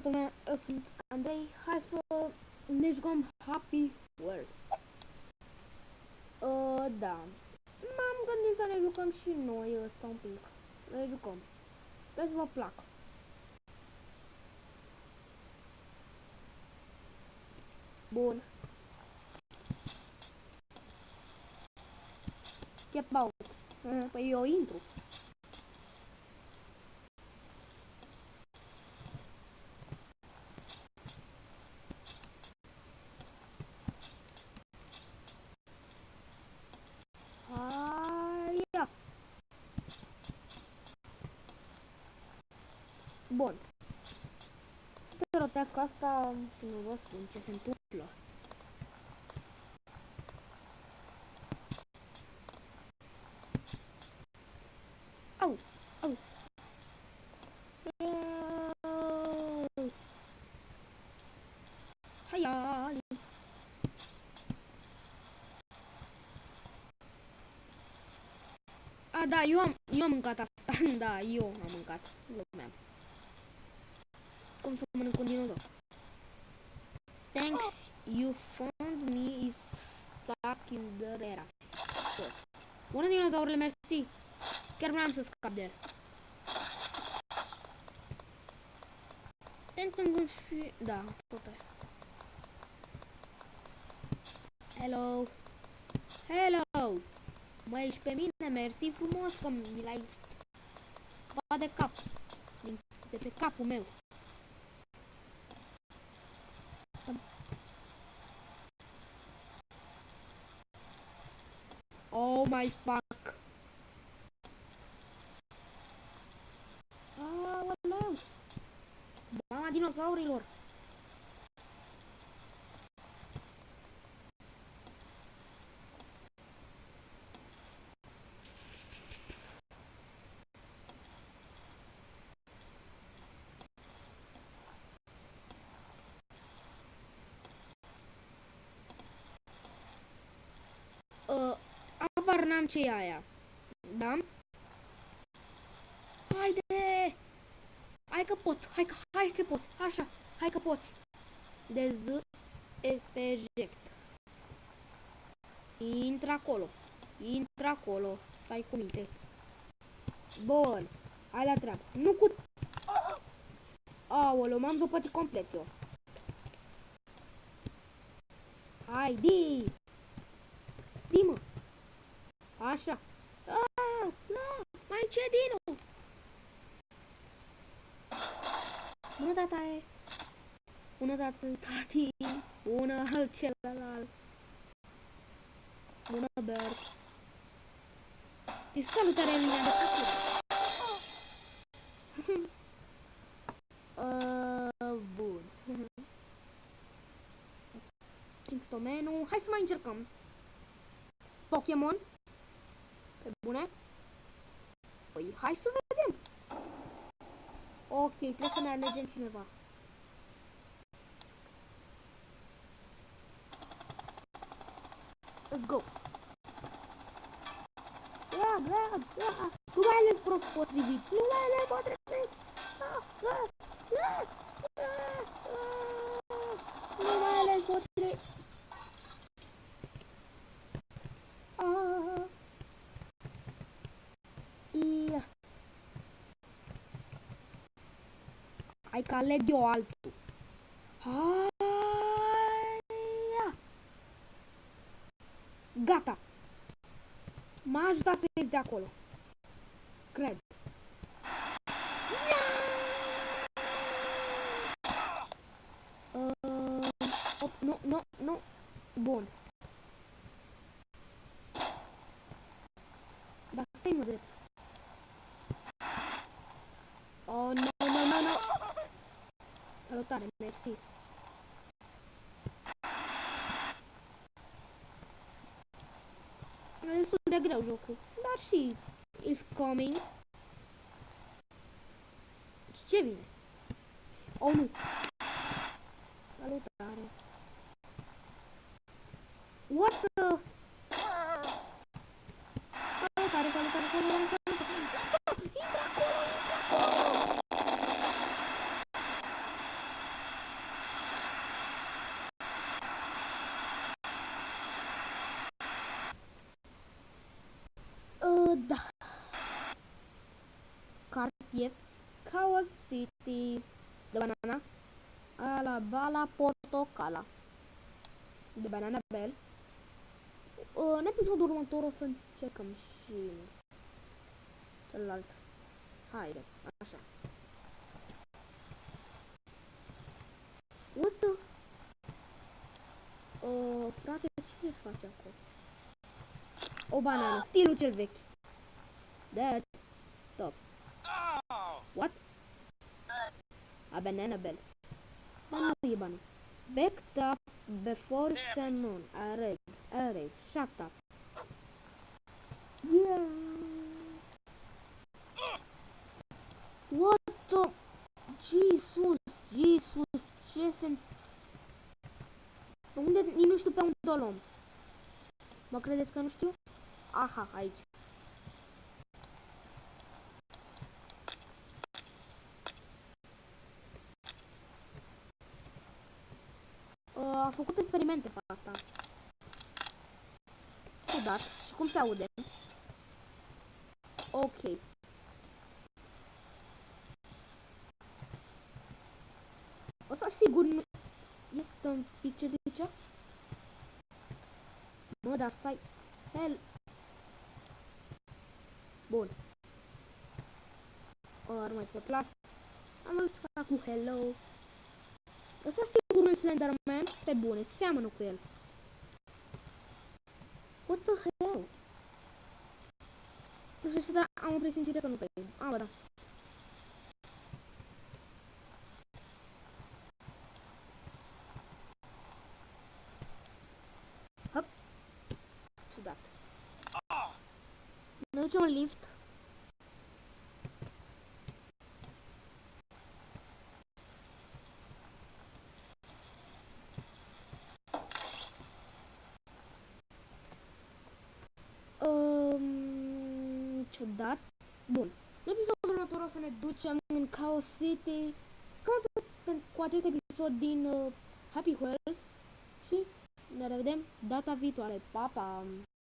toată lumea, eu sunt Andrei, hai să ne jucăm Happy Wheels. Da, m-am gândit să ne jucăm și noi ăsta un pic. Ne jucăm, sper să vă placă. Bun. Ce bau? Păi eu intru. Aia. Bun. Să rotească asta și nu vă spun ce se întâmplă. Au, au. Haia. A, da, eu am mâncat asta. Da, eu am mâncat. Lumea. Cum să mănânc un dinozaur? Thanks, you found me is stuck in the era. Bună, dinozaurele, mersi. Chiar vreau să scap de el. Și... Da, tot aia. Hello. Hello. Mă, ești pe mine, mersi frumos că mi l-ai bat de cap. De pe capul meu. Oh my fuck. Aoleu. Mama dinosaurilor. Apar n-am ce e aia. Da? Haide! Hai că pot, hai că pot, așa, hai că poți. Dezeject. Intră acolo, stai cu minte. Bun, hai la treabă. Nu cu... Aoleu, m-am zăpătit complet eu. Hai, di! Di, mă! Așa. Mai ce, Dinu? Bună, tataie! Bună, tati! Bună, celălalt! Bună, Bert! Este salutare, Elina, de bun. Domeniu. Hai să mai încercăm. Pokémon. Pe bune. Păi, hai să vedem. Ok, trebuie să ne alegem cineva. Let's go. Nu mai ales potrivit. Nu mai ales potrivit. Nu mai ales potrivit. Hai că aleg eu altul. Gata. M-a ajutat să ies de acolo. Cred. Nu. Bun. Dar stai mă drept. Oh, nu. Salutare, mersi. E destul de greu jocul, dar și it's coming. Ce vine? Oh, nu. Salutare. What the... Salutare. Intră acolo. Yes. Chaos City. De banana. Ala bala portocala. De banana bell. În episodul următor o să încercăm și celălalt. Haide, așa. What the? Frate, ce face acolo? O banană, stilul cel vechi. That. Stop. What? A banana bell. Dar nu e banană. Backed up before sun. Arrête. Shut up. Yeah. What the? Jesus, ce se... Unde? Nu știu pe unde o luăm. Mă credeți că nu știu? Aha, aici. A făcut experimente pe asta. Ciudat. Și cum se aude? Ok. O să sigur nu... Este un pic ce zice? Mă, dar stai... Hell... Bun. Ori mai pe plas. Am văzut cu hello. Ăsta sigur nu-i Slenderman? Pe bune, seamănă cu el. What the hell? Nu știu, dar am o presimțire că nu pe el. Ah, bă, da. Hop. Ciudat. Ne ducem în lift. Ciudat. Bun. În episodul următor o să ne ducem în Chaos City. Cam atât cu acest episod din Happy Wheels. Și ne revedem data viitoare. Pa, pa!